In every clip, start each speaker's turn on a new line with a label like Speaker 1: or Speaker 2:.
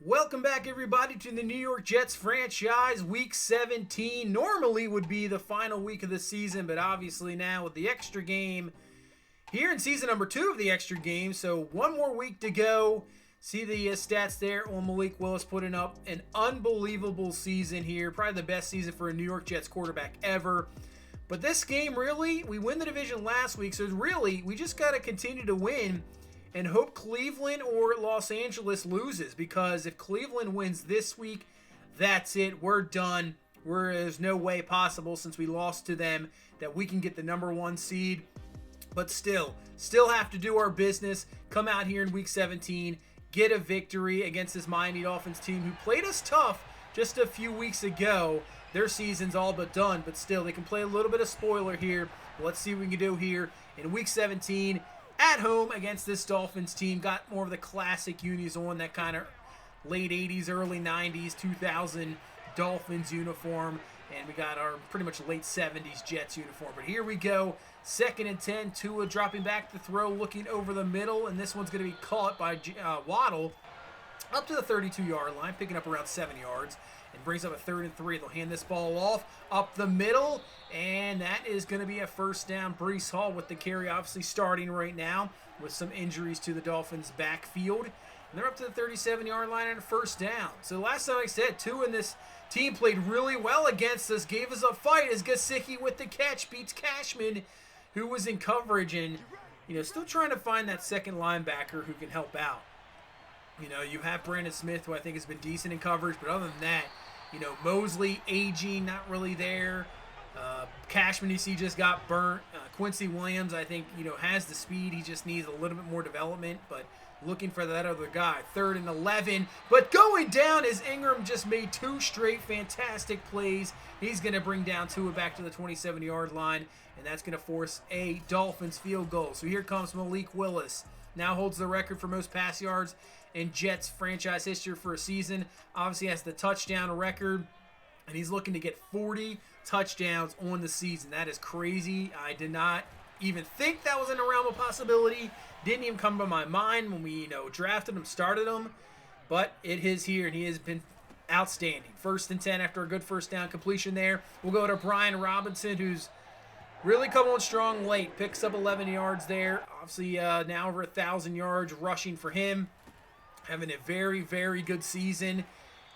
Speaker 1: Welcome back, everybody, to the New York Jets franchise. Week 17 normally would be the final week of the season, but obviously now with the extra game here in season number 2 of the extra game, so one more week to go. See the stats there on Malik Willis putting up an unbelievable season here, probably the best season for a New York Jets quarterback ever. But this game, really, we win the division last week, so really, we just got to continue to win and hope Cleveland or Los Angeles loses, because if Cleveland wins this week, that's it. We're done. There's no way possible, since we lost to them, that we can get the number 1 seed. But still have to do our business, come out here in Week 17, get a victory against this Miami Dolphins team who played us tough just a few weeks ago. Their season's all but done, but still, they can play a little bit of spoiler here. Let's see what we can do here in Week 17. At home against this Dolphins team. Got more of the classic unis on, that kind of late 80s, early 90s, 2000 Dolphins uniform. And we got our pretty much late 70s Jets uniform. But here we go. 2nd and 10. Tua dropping back to throw, looking over the middle. And this one's going to be caught by Waddle up to the 32-yard line, picking up around 7 yards. And brings up a 3rd and 3. They'll hand this ball off up the middle, and that is going to be a first down. Breece Hall with the carry, obviously starting right now with some injuries to the Dolphins' backfield. And they're up to the 37-yard line and a first down. So last time I said, Tua and this team played really well against us, gave us a fight as Gesicki with the catch beats Cashman, who was in coverage, and still trying to find that second linebacker who can help out. You have Brandon Smith, who I think has been decent in coverage, but other than that, Mosley, aging, not really there. Cashman, you see, just got burnt. Quincy Williams, I think, has the speed. He just needs a little bit more development, but looking for that other guy. 3rd and 11, but going down as Ingram just made 2 straight fantastic plays. He's going to bring down Tua back to the 27-yard line, and that's going to force a Dolphins field goal. So here comes Malik Willis. Now holds the record for most pass yards in Jets franchise history for a season. Obviously has the touchdown record, and he's looking to get 40 touchdowns on the season. That is crazy. I did not even think that was in the realm of possibility. Didn't even come to my mind when we drafted him, started him, but it is here, and he has been outstanding. 1st and 10 after a good first down completion there. We'll go to Brian Robinson, who's really come on strong late. Picks up 11 yards there. Obviously now over 1,000 yards rushing for him. Having a very, very good season.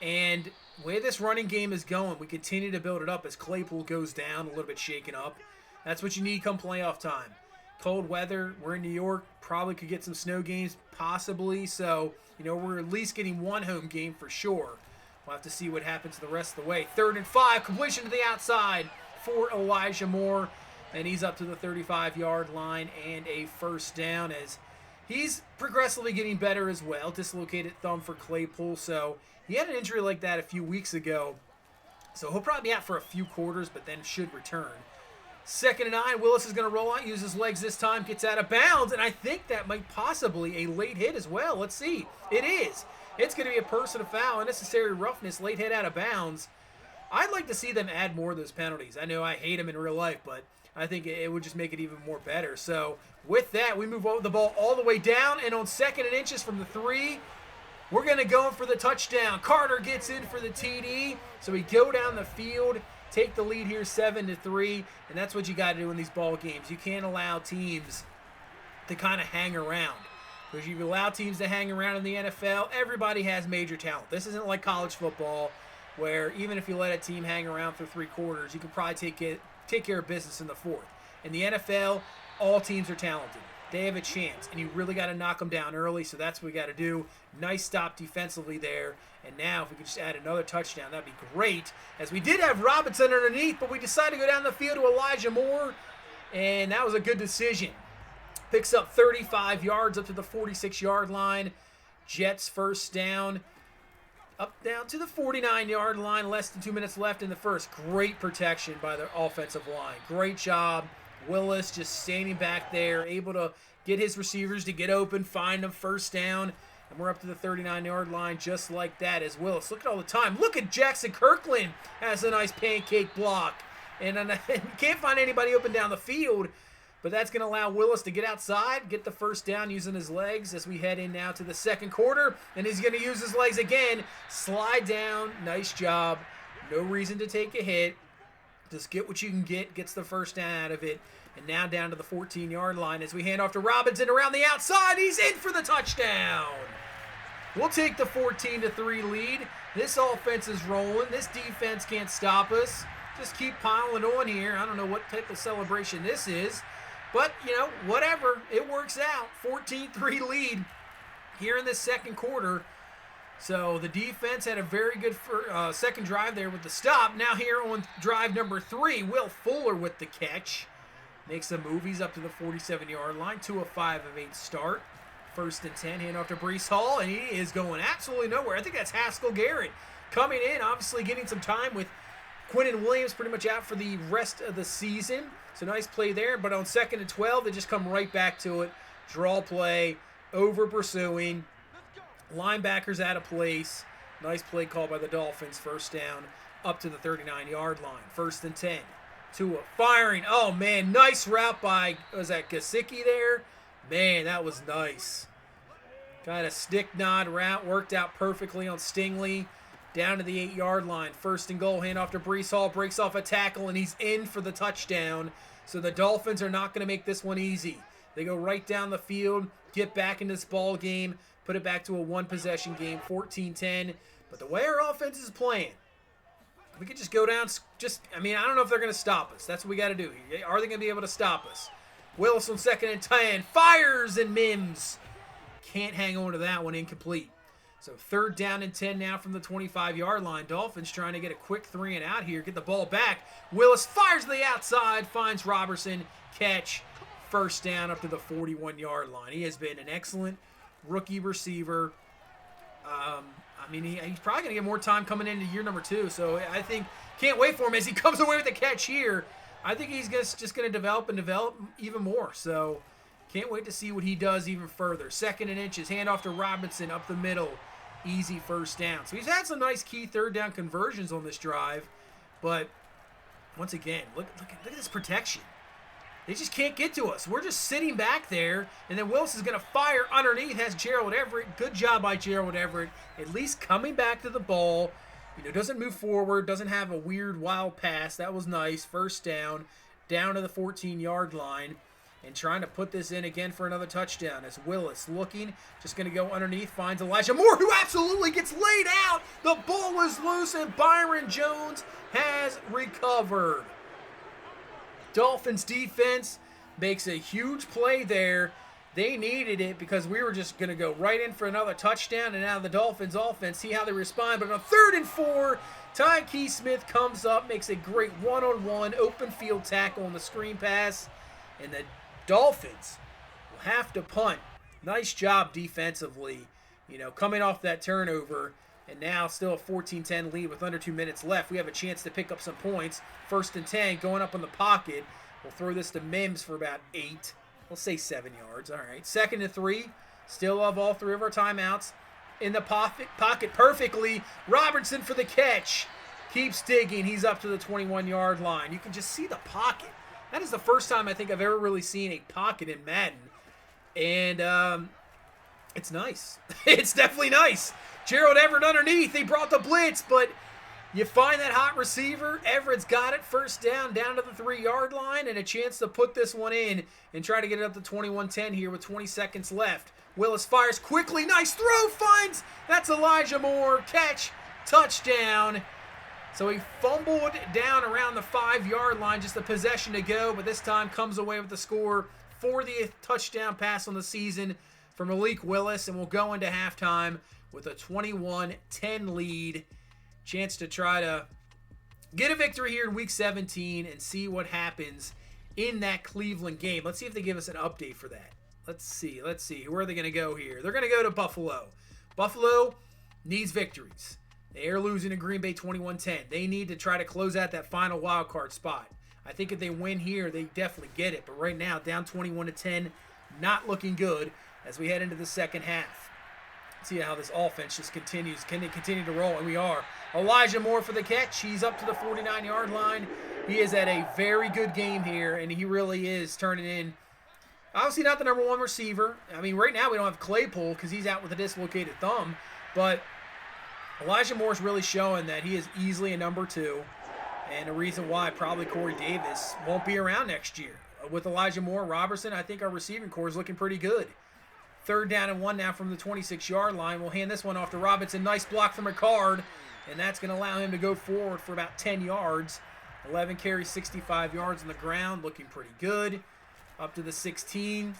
Speaker 1: And the way this running game is going, we continue to build it up as Claypool goes down, a little bit shaken up. That's what you need come playoff time. Cold weather. We're in New York. Probably could get some snow games, possibly. So, we're at least getting one home game for sure. We'll have to see what happens the rest of the way. 3rd and 5. Completion to the outside for Elijah Moore. And he's up to the 35-yard line and a first down as he's progressively getting better as well. Dislocated thumb for Claypool. So he had an injury like that a few weeks ago. So he'll probably be out for a few quarters, but then should return. 2nd and 9. Willis is going to roll out, use his legs this time, gets out of bounds. And I think that might possibly a late hit as well. Let's see. It is. It's going to be a personal foul, unnecessary roughness, late hit out of bounds. I'd like to see them add more of those penalties. I know I hate them in real life, but I think it would just make it even more better. So with that, we move the ball all the way down, and on 2nd and inches from the 3, we're going to go for the touchdown. Carter gets in for the TD, so we go down the field, take the lead here 7-3, and that's what you got to do in these ball games. You can't allow teams to kind of hang around. Because if you allow teams to hang around in the NFL, everybody has major talent. This isn't like college football, where even if you let a team hang around for 3 quarters, you can probably take care of business in the 4th. In the NFL, all teams are talented. They have a chance, and you really got to knock them down early, so that's what we got to do. Nice stop defensively there, and now if we could just add another touchdown, that'd be great, as we did have Robinson underneath, but we decided to go down the field to Elijah Moore, and that was a good decision. Picks up 35 yards up to the 46-yard line. Jets first down. Up down to the 49-yard line, less than 2 minutes left in the first. Great protection by the offensive line. Great job. Willis just standing back there, able to get his receivers to get open, find them, first down. And we're up to the 39-yard line just like that as Willis. Look at all the time. Look at Jackson Kirkland has a nice pancake block. And you can't find anybody open down the field. But that's going to allow Willis to get outside, get the first down using his legs as we head in now to the second quarter. And he's going to use his legs again. Slide down. Nice job. No reason to take a hit. Just get what you can get. Gets the first down out of it. And now down to the 14-yard line as we hand off to Robinson around the outside. He's in for the touchdown. We'll take the 14-3 lead. This offense is rolling. This defense can't stop us. Just keep piling on here. I don't know what type of celebration this is. But, you know, whatever. It works out. 14-3 lead here in this second quarter. So the defense had a very good second drive there with the stop. Now here on drive number 3, Will Fuller with the catch. Makes a move. He's up to the 47-yard line. 2 of 5 of 8 start. First and 10. Hand off to Breece Hall. And he is going absolutely nowhere. I think that's Haskell Garrett coming in. Obviously getting some time with Quinnen Williams pretty much out for the rest of the season. So nice play there. But on 2nd and 12, they just come right back to it. Draw play. Over pursuing. Linebackers out of place. Nice play called by the Dolphins. First down up to the 39-yard line. First and 10. Tua firing. Oh, man. Nice route by, was that Gesicki there? Man, that was nice. Kind of stick nod route. Worked out perfectly on Stingley. Down to the 8-yard line. First and goal. Hand off to Breece Hall. Breaks off a tackle, and he's in for the touchdown. So the Dolphins are not going to make this one easy. They go right down the field, get back in this ball game, put it back to a one-possession game, 14-10. But the way our offense is playing, we could just go down, I don't know if they're going to stop us. That's what we got to do here. Are they going to be able to stop us? Willis on 2nd and 10. Fires, and Mims can't hang on to that one. Incomplete. So 3rd down and 10 now from the 25-yard line. Dolphins trying to get a quick 3 and out here. Get the ball back. Willis fires to the outside. Finds Robertson. Catch. First down up to the 41-yard line. He has been an excellent rookie receiver. He's probably going to get more time coming into year number 2. So I think, can't wait for him as he comes away with the catch here. I think he's just going to develop even more. So can't wait to see what he does even further. 2nd and inches. Hand off to Robinson up the middle. Easy first down. So he's had some nice key 3rd down conversions on this drive. But once again, look at this protection. They just can't get to us. We're just sitting back there, and then Willis is going to fire underneath. Has Gerald Everett. Good job by Gerald Everett. At least coming back to the ball. Doesn't move forward. Doesn't have a weird, wild pass. That was nice. First down. Down to the 14-yard line. And trying to put this in again for another touchdown. As Willis looking. Just going to go underneath. Finds Elijah Moore, who absolutely gets laid out. The ball is loose, and Byron Jones has recovered. Dolphins defense makes a huge play there. They needed it because we were just going to go right in for another touchdown. And now the Dolphins offense, see how they respond. But on 3rd and 4, Tyke Smith comes up, makes a great one-on-one open field tackle on the screen pass. And the Dolphins will have to punt. Nice job defensively, coming off that turnover. And now still a 14-10 lead with under 2 minutes left. We have a chance to pick up some points. 1st and 10, going up in the pocket. We'll throw this to Mims for about 8. Let's say 7 yards. All right. 2nd and 3. Still have all 3 of our timeouts. In the pocket perfectly. Robertson for the catch. Keeps digging. He's up to the 21-yard line. You can just see the pocket. That is the first time I think I've ever really seen a pocket in Madden. And it's nice. It's definitely nice. Gerald Everett underneath. They brought the blitz, but you find that hot receiver. Everett's got it. First down to the 3-yard line, and a chance to put this one in and try to get it up to 21-10 here with 20 seconds left. Willis fires quickly. Nice throw. Finds. That's Elijah Moore. Catch. Touchdown. So he fumbled down around the 5-yard line. Just a possession to go, but this time comes away with the score. 40th touchdown pass on the season for Malik Willis, and we'll go into halftime with a 21-10 lead. Chance to try to get a victory here in Week 17 and see what happens in that Cleveland game. Let's see if they give us an update for that. Let's see. Where are they going to go here? They're going to go to Buffalo. Buffalo needs victories. They are losing to Green Bay 21-10. They need to try to close out that final wild card spot. I think if they win here, they definitely get it. But right now, down 21-10, not looking good as we head into the second half. See how this offense just continues. Can they continue to roll? And we are. Elijah Moore for the catch. He's up to the 49-yard line. He is at a very good game here, and he really is turning in. Obviously not the #1 receiver. I mean, right now we don't have Claypool because he's out with a dislocated thumb, but Elijah Moore's really showing that he is easily a #2, and the reason why probably Corey Davis won't be around next year. With Elijah Moore, Robertson, I think our receiving core is looking pretty good. 3rd down and 1 now from the 26-yard line. We'll hand this one off to Robinson. Nice block from Carr, and that's going to allow him to go forward for about 10 yards. 11 carries, 65 yards on the ground, looking pretty good. Up to the 16.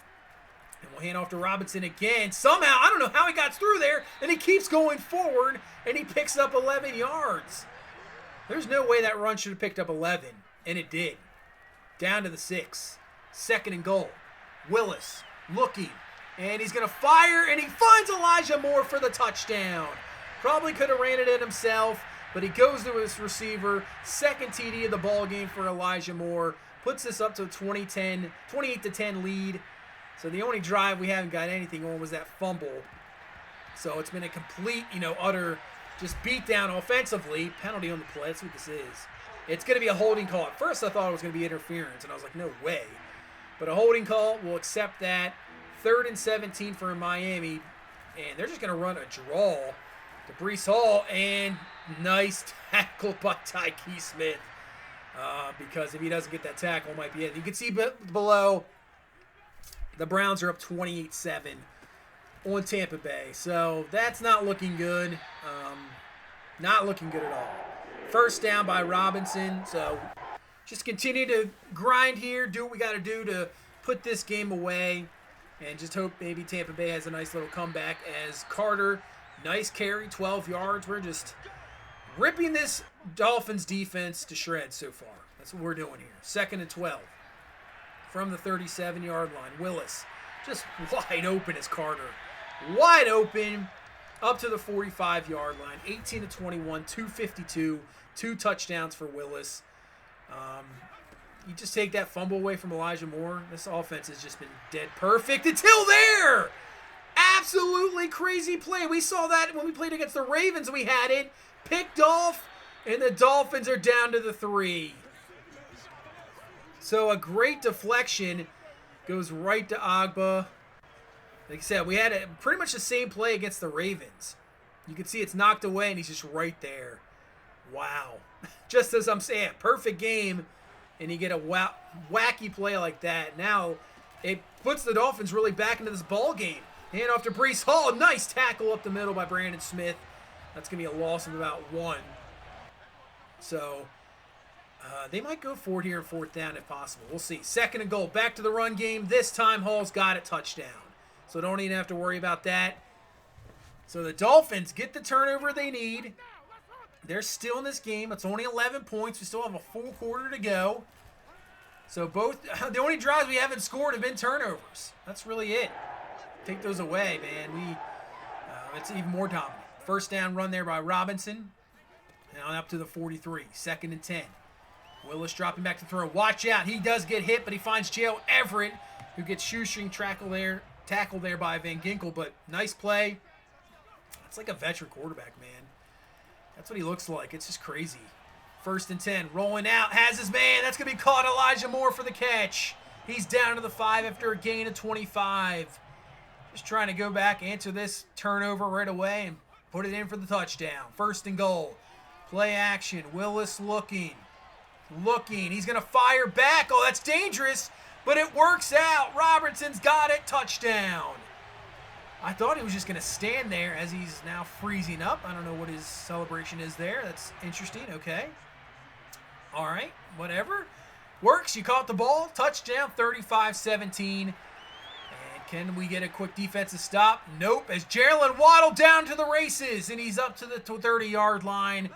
Speaker 1: And we'll hand off to Robinson again. Somehow, I don't know how he got through there, and he keeps going forward, and he picks up 11 yards. There's no way that run should have picked up 11, and it did. Down to the 6. 2nd and goal. Willis looking, and he's going to fire, and he finds Elijah Moore for the touchdown. Probably could have ran it in himself, but he goes to his receiver. 2nd TD of the ball game for Elijah Moore. Puts this up to a 28-10 lead. So the only drive we haven't got anything on was that fumble. So it's been a complete, utter just beatdown offensively. Penalty on the play. That's what this is. It's going to be a holding call. At first I thought it was going to be interference, and I was like, no way. But a holding call, we'll accept that. 3rd and 17 for Miami. And they're just going to run a draw to Breece Hall. And nice tackle by Tyke Smith. Because if he doesn't get that tackle, it might be it. You can see below, the Browns are up 28-7 on Tampa Bay. So that's not looking good. Not looking good at all. 1st down by Robinson. So just continue to grind here. Do what we got to do to put this game away. And just hope maybe Tampa Bay has a nice little comeback as Carter, nice carry, 12 yards. We're just ripping this Dolphins defense to shreds so far. That's what we're doing here. 2nd and 12 from the 37-yard line. Willis just wide open as Carter. Wide open up to the 45-yard line. 18-21, 252, 2 touchdowns for Willis. You just take that fumble away from Elijah Moore. This offense has just been dead perfect until there. Absolutely crazy play. We saw that when we played against the Ravens. We had it picked off, and the Dolphins are down to the 3. So a great deflection goes right to Agba. Like I said, we had pretty much the same play against the Ravens. You can see it's knocked away, and he's just right there. Wow. Just as I'm saying, perfect game, and you get a wacky play like that. Now it puts the Dolphins really back into this ball game. Hand off to Breece Hall. Nice tackle up the middle by Brandon Smith. That's going to be a loss of about 1. So they might go forward here and 4th down if possible. We'll see. 2nd and goal. Back to the run game. This time Hall's got it. Touchdown. So don't even have to worry about that. So the Dolphins get the turnover they need. They're still in this game. It's only 11 points. We still have a full quarter to go. So the only drives we haven't scored have been turnovers. That's really it. Take those away, man. It's even more dominant. 1st down run there by Robinson. Now up to the 43. 2nd and 10. Willis dropping back to throw. Watch out. He does get hit, but he finds J.O. Everett, who gets shoestring tackled there by Van Ginkel. But nice play. It's like a veteran quarterback, man. That's what he looks like. It's just crazy. 1st and 10. Rolling out. Has his man. That's going to be caught. Elijah Moore for the catch. He's down to the 5 after a gain of 25. Just trying to go back, answer this turnover right away, and put it in for the touchdown. 1st and goal. Play action. Willis looking. He's going to fire back. Oh, that's dangerous, but it works out. Robertson's got it. Touchdown. I thought he was just going to stand there as he's now freezing up. I don't know what his celebration is there. That's interesting. Okay. All right. Whatever. Works. You caught the ball. Touchdown. 35-17. Can we get a quick defensive stop? Nope. As Jalen Waddle down to the races, and he's up to the 30-yard line.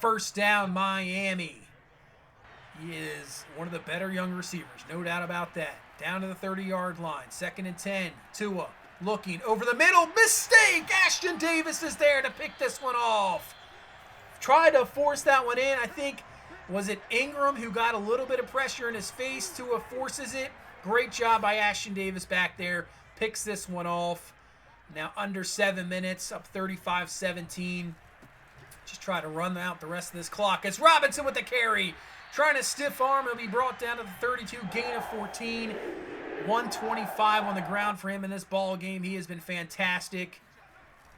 Speaker 1: 1st down, Miami. He is one of the better young receivers, no doubt about that. Down to the 30-yard line. 2nd and 10. Tua looking over the middle. Mistake! Ashton Davis is there to pick this one off. Tried to force that one in. I think, was it Ingram who got a little bit of pressure in his face? Tua forces it. Great job by Ashton Davis back there. Picks this one off. Now under 7 minutes, up 35-17. just try to run out the rest of this clock. It's Robinson with the carry. Trying to stiff arm. He'll be brought down to the 32, gain of 14. 125 on the ground for him in this ball game. He has been fantastic.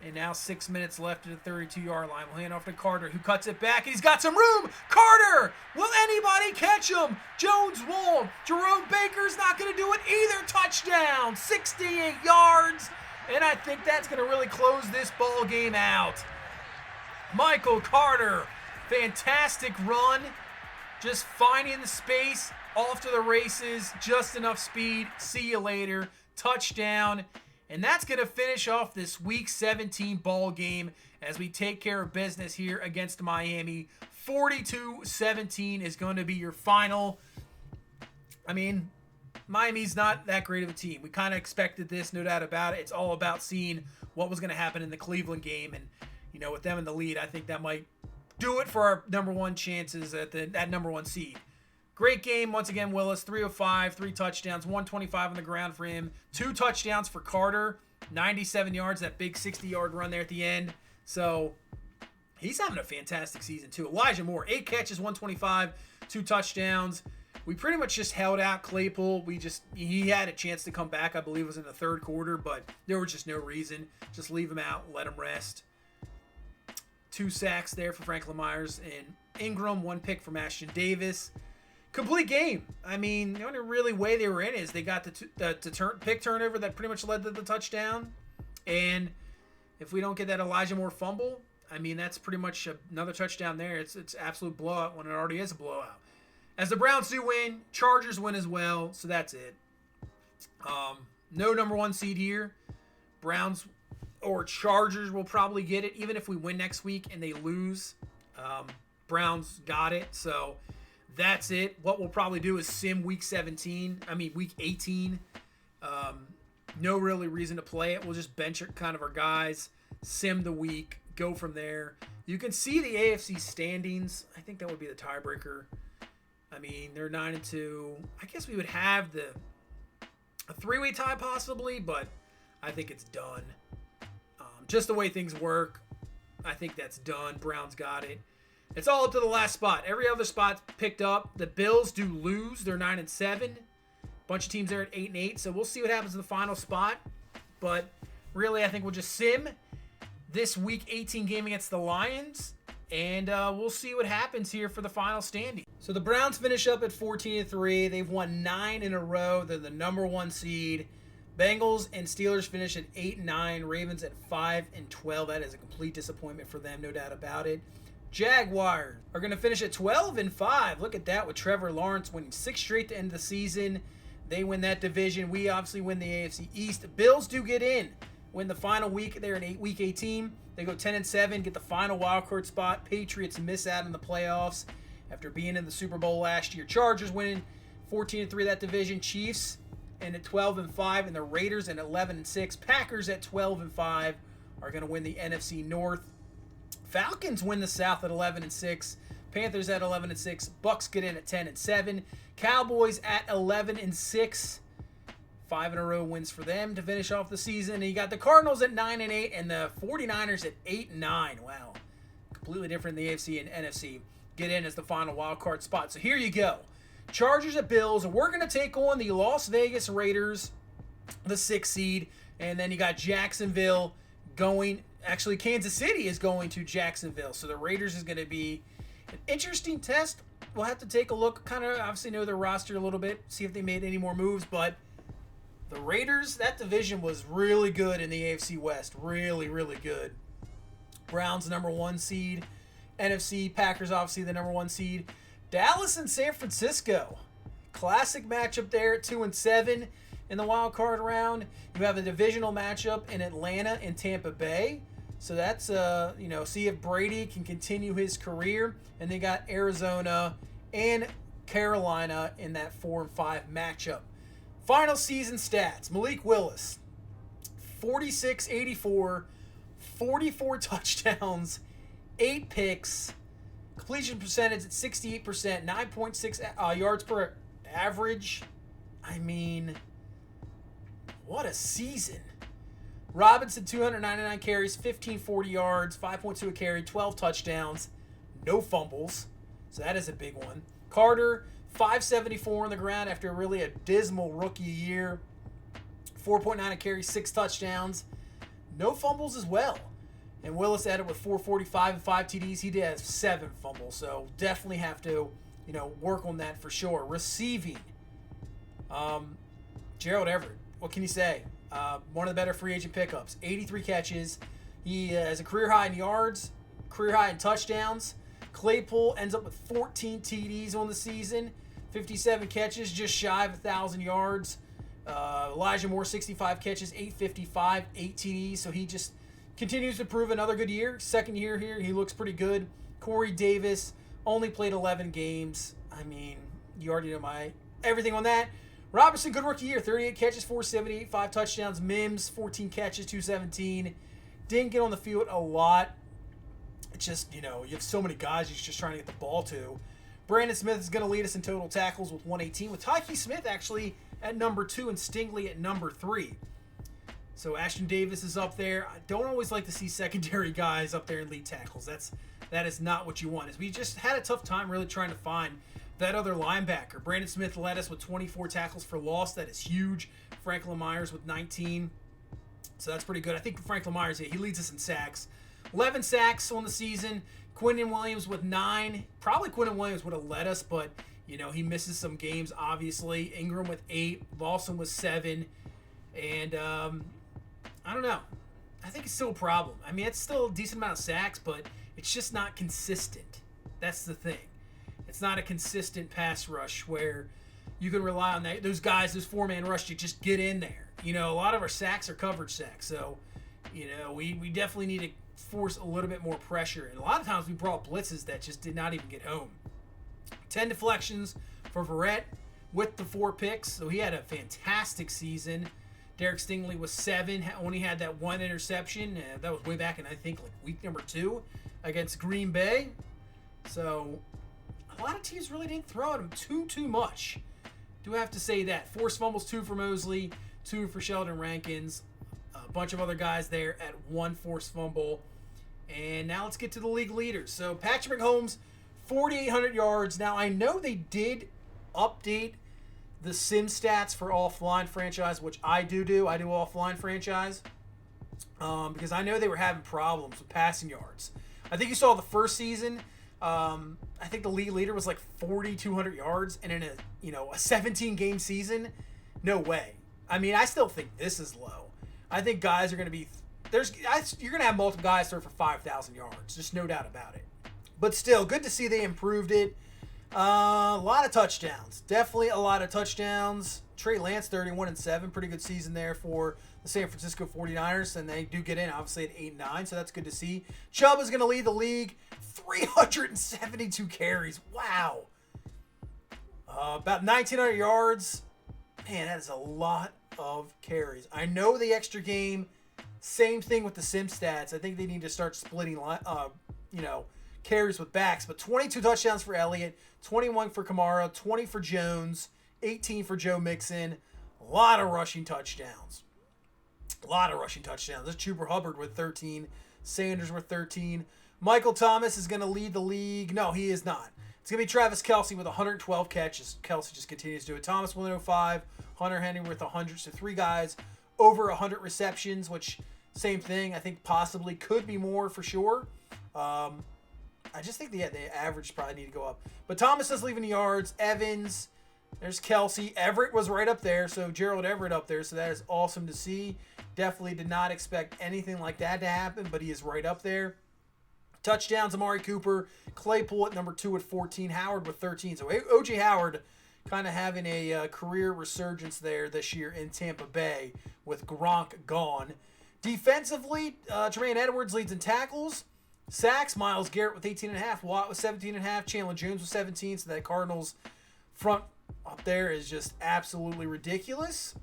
Speaker 1: And now 6 minutes left at the 32-yard line. We'll hand off to Carter, who cuts it back. He's got some room. Carter! Will anybody catch him? Jones won't. Jerome Baker's not going to do it either. Touchdown. 68 yards. And I think that's going to really close this ball game out. Michael Carter. Fantastic run. Just finding the space. Off to the races. Just enough speed. See you later. Touchdown. And that's going to finish off this Week 17 ball game as we take care of business here against Miami. 42-17 is going to be your final. I mean, Miami's not that great of a team. We kind of expected this, no doubt about it. It's all about seeing what was going to happen in the Cleveland game. And, you know, with them in the lead, I think that might do it for our number one chances at that number one seed. Great game. Once again, Willis, 3 of 5, 3 touchdowns, 125 on the ground for him. 2 touchdowns for Carter, 97 yards, that big 60-yard run there at the end. So he's having a fantastic season, too. Elijah Moore, 8 catches, 125, 2 touchdowns. We pretty much just held out Claypool. He had a chance to come back, I believe it was in the third quarter, but there was just no reason. Just leave him out, let him rest. 2 sacks there for Franklin Myers and Ingram, 1 pick from Ashton Davis. Complete game. I mean, the only really way they were in is they got the pick turnover that pretty much led to the touchdown. And if we don't get that Elijah Moore fumble, I mean, that's pretty much another touchdown there. It's absolute blowout when it already is a blowout. As the Browns do win, Chargers win as well, so that's it. No number one seed here. Browns or Chargers will probably get it, even if we win next week and they lose. Browns got it, so that's it. What we'll probably do is sim week 18. No really reason to play it. We'll just bench kind of our guys, sim the week, go from there. You can see the AFC standings. I think that would be the tiebreaker. I mean, they're 9-2. I guess we would have a 3-way tie possibly, but I think it's done. Just the way things work, I think that's done. Browns got it. It's all up to the last spot. Every other spot picked up. The Bills do lose. They're 9-7. Bunch of teams there at 8-8. So we'll see what happens in the final spot. But really, I think we'll just sim this Week 18 game against the Lions. And we'll see what happens here for the final standing. So the Browns finish up at 14-3. They've won 9 in a row. They're the number one seed. Bengals and Steelers finish at 8-9. Ravens at 5-12. That is a complete disappointment for them, no doubt about it. Jaguars are going to finish at 12-5. Look at that, with Trevor Lawrence winning 6 straight to end the season. They win that division. We obviously win the AFC East. Bills do get in. Win the final week. They're in week 18. They go 10-7, get the final wildcard spot. Patriots miss out in the playoffs after being in the Super Bowl last year. Chargers winning 14-3 that division. Chiefs and at 12-5, and the Raiders at 11-6. Packers at 12-5 are going to win the NFC North. Falcons win the South at 11-6. Panthers at 11-6. Bucks get in at 10-7. Cowboys at 11-6. 5 in a row wins for them to finish off the season. And you got the Cardinals at 9-8 and the 49ers at 8-9. Wow. Completely different in the AFC and NFC. Get in as the final wild card spot. So here you go. Chargers at Bills. We're going to take on the Las Vegas Raiders, the 6th seed. And then you got Jacksonville going. Actually, Kansas City is going to Jacksonville. So the Raiders is going to be an interesting test. We'll have to take a look. Kind of obviously know their roster a little bit. See if they made any more moves. But the Raiders, that division was really good in the AFC West. Really, really good. Browns, number 1 seed. NFC, Packers, obviously the number 1 seed. Dallas and San Francisco. Classic matchup there at 2-7 in the wild card round. You have a divisional matchup in Atlanta and Tampa Bay. So that's, see if Brady can continue his career. And they got Arizona and Carolina in that 4-5 matchup. Final season stats. Malik Willis, 46-84, 44 touchdowns, 8 picks, completion percentage at 68%, 9.6 yards per average. I mean, what a season. Robinson, 299 carries, 1540 yards, 5.2 a carry, 12 touchdowns, no fumbles. So that is a big one. Carter, 574 on the ground after really a dismal rookie year. 4.9 a carry, 6 touchdowns, no fumbles as well. And Willis added with 445 and 5 TDs. He did have 7 fumbles, so definitely have to, work on that for sure. Receiving, Gerald Everett, what can you say? One of the better free agent pickups. 83 catches. He has a career high in yards, career high in touchdowns. Claypool ends up with 14 TDs on the season, 57 catches, just shy of 1,000 yards. Elijah Moore, 65 catches, 855, 8 TDs. So he just continues to prove another good year. Second year here, he looks pretty good. Corey Davis only played 11 games. I mean, you already know everything on that. Robinson, good rookie year, 38 catches, 478, 5 touchdowns. Mims, 14 catches, 217. Didn't get on the field a lot. It's just, you have so many guys you're just trying to get the ball to. Brandon Smith is going to lead us in total tackles with 118, with Tyke Smith actually at number 2 and Stingley at number 3. So Ashton Davis is up there. I don't always like to see secondary guys up there in lead tackles. That is not what you want. We just had a tough time really trying to find that other linebacker. Brandon Smith led us with 24 tackles for loss. That is huge. Franklin Myers with 19. So that's pretty good. I think Franklin Myers, he leads us in sacks. 11 sacks on the season. Quinnen Williams with 9. Probably Quinnen Williams would have led us, but, he misses some games, obviously. Ingram with 8. Lawson with 7. And, I don't know. I think it's still a problem. I mean, it's still a decent amount of sacks, but it's just not consistent. That's the thing. It's not a consistent pass rush where you can rely on those guys, those 4-man rush to just get in there. A lot of our sacks are coverage sacks. So, we definitely need to force a little bit more pressure. And a lot of times we brought blitzes that just did not even get home. 10 deflections for Verrett with the 4 picks. So he had a fantastic season. Derek Stingley was 7, only had that 1 interception. That was way back in, I think, week number 2 against Green Bay. So a lot of teams really didn't throw at him too much. Do have to say that. Forced fumbles, 2 for Mosley, 2 for Sheldon Rankins. A bunch of other guys there at 1 forced fumble. And now let's get to the league leaders. So Patrick Mahomes, 4,800 yards. Now I know they did update the sim stats for offline franchise, which I do. I do offline franchise because I know they were having problems with passing yards. I think you saw the first season. I think the league leader was like 4,200 yards, and in a 17 game season, no way. I mean, I still think this is low. I think guys are going to be you're going to have multiple guys throw for 5,000 yards, just no doubt about it. But still, good to see they improved it. A lot of touchdowns. Definitely a lot of touchdowns. Trey Lance, 31-7. Pretty good season there for the San Francisco 49ers. And they do get in, obviously, at 8-9. So that's good to see. Chubb is going to lead the league. 372 carries. Wow. About 1,900 yards. Man, that is a lot of carries. I know the extra game. Same thing with the sim stats. I think they need to start splitting, carries with backs, but 22 touchdowns for Elliott, 21 for Kamara, 20 for Jones, 18 for Joe Mixon. A lot of rushing touchdowns. That's Chuba Hubbard with 13, Sanders with 13. Michael Thomas is going to lead the league. No, he is not. It's going to be Travis Kelce with 112 catches. Kelce just continues to do it. Thomas 105, Hunter Henry with 100. So 3 guys over 100 receptions, which same thing. I think possibly could be more for sure. I just think the average probably need to go up. But Thomas is leaving the yards. Evans, there's Kelce. Everett was right up there, so Gerald Everett up there, so that is awesome to see. Definitely did not expect anything like that to happen, but he is right up there. Touchdowns, Amari Cooper. Claypool at number 2 at 14. Howard with 13. So O.J. Howard kind of having a career resurgence there this year in Tampa Bay with Gronk gone. Defensively, Tremaine Edwards leads in tackles. Sacks, Myles Garrett with 18.5, Watt with 17.5, Chandler Jones with 17. So that Cardinals front up there is just absolutely ridiculous.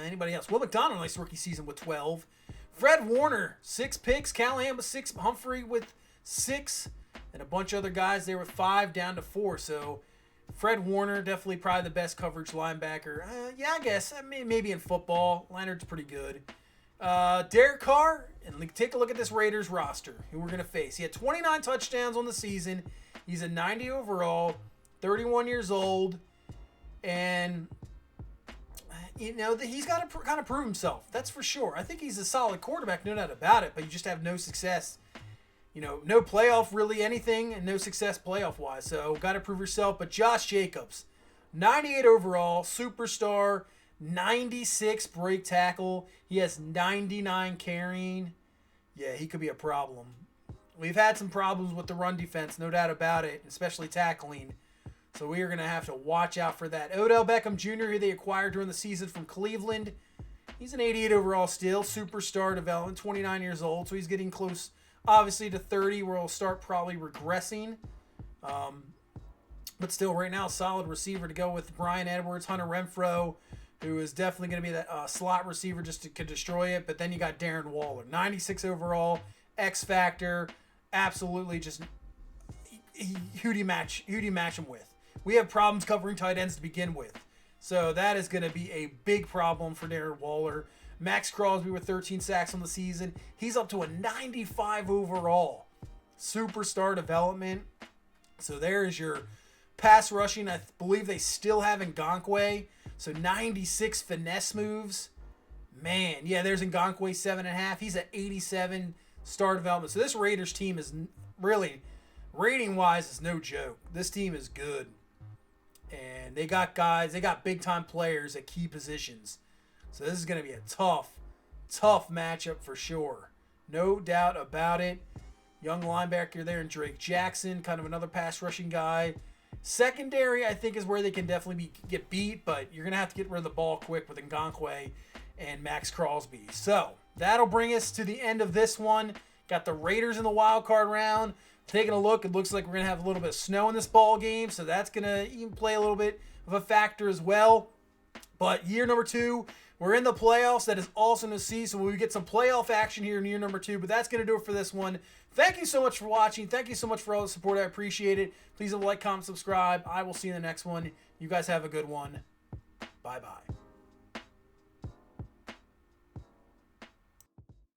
Speaker 1: Anybody else? Will McDonald, nice rookie season with 12. Fred Warner, 6 picks. Callahan with 6. Humphrey with 6. And a bunch of other guys there with 5 down to 4. So Fred Warner, definitely probably the best coverage linebacker. Yeah, I guess. I mean, maybe in football. Leonard's pretty good. Derek Carr, and take a look at this Raiders roster, who we're going to face. He had 29 touchdowns on the season. He's a 90 overall, 31 years old, and he's got to kind of prove himself. That's for sure. I think he's a solid quarterback, no doubt about it, but you just have no success. No playoff really anything, and no success playoff-wise, so got to prove yourself. But Josh Jacobs, 98 overall, superstar, 96 break tackle. He has 99 carrying. Yeah, he could be a problem. We've had some problems with the run defense, no doubt about it, especially tackling. So we are going to have to watch out for that. Odell Beckham Jr., who they acquired during the season from Cleveland. He's an 88 overall still, superstar development, 29 years old. So he's getting close, obviously, to 30, where he'll start probably regressing. But still, right now, solid receiver to go with Bryan Edwards, Hunter Renfrow, who is definitely going to be that slot receiver just to destroy it. But then you got Darren Waller, 96 overall, X Factor, absolutely just who do you match him with? We have problems covering tight ends to begin with. So that is going to be a big problem for Darren Waller. Max Crosby with 13 sacks on the season. He's up to a 95 overall. Superstar development. So there's your pass rushing. I believe they still have Ngakoue. So 96 finesse moves. Man, yeah, there's Ngakoue, 7.5. He's at 87 star development. So this Raiders team is really, rating-wise, is no joke. This team is good. And they got guys, they got big-time players at key positions. So this is going to be a tough matchup for sure. No doubt about it. Young linebacker there in Drake Jackson, kind of another pass rushing guy. Secondary, I think, is where they can definitely get beat, but you're going to have to get rid of the ball quick with Ngakoue and Max Crosby. So that'll bring us to the end of this one. Got the Raiders in the wild card round. Taking a look, it looks like we're going to have a little bit of snow in this ball game, so that's going to even play a little bit of a factor as well. But year number 2, we're in the playoffs. That is awesome to see. So we get some playoff action here in year number 2. But that's going to do it for this one. Thank you so much for watching. Thank you so much for all the support. I appreciate it. Please like, comment, subscribe. I will see you in the next one. You guys have a good one. Bye-bye.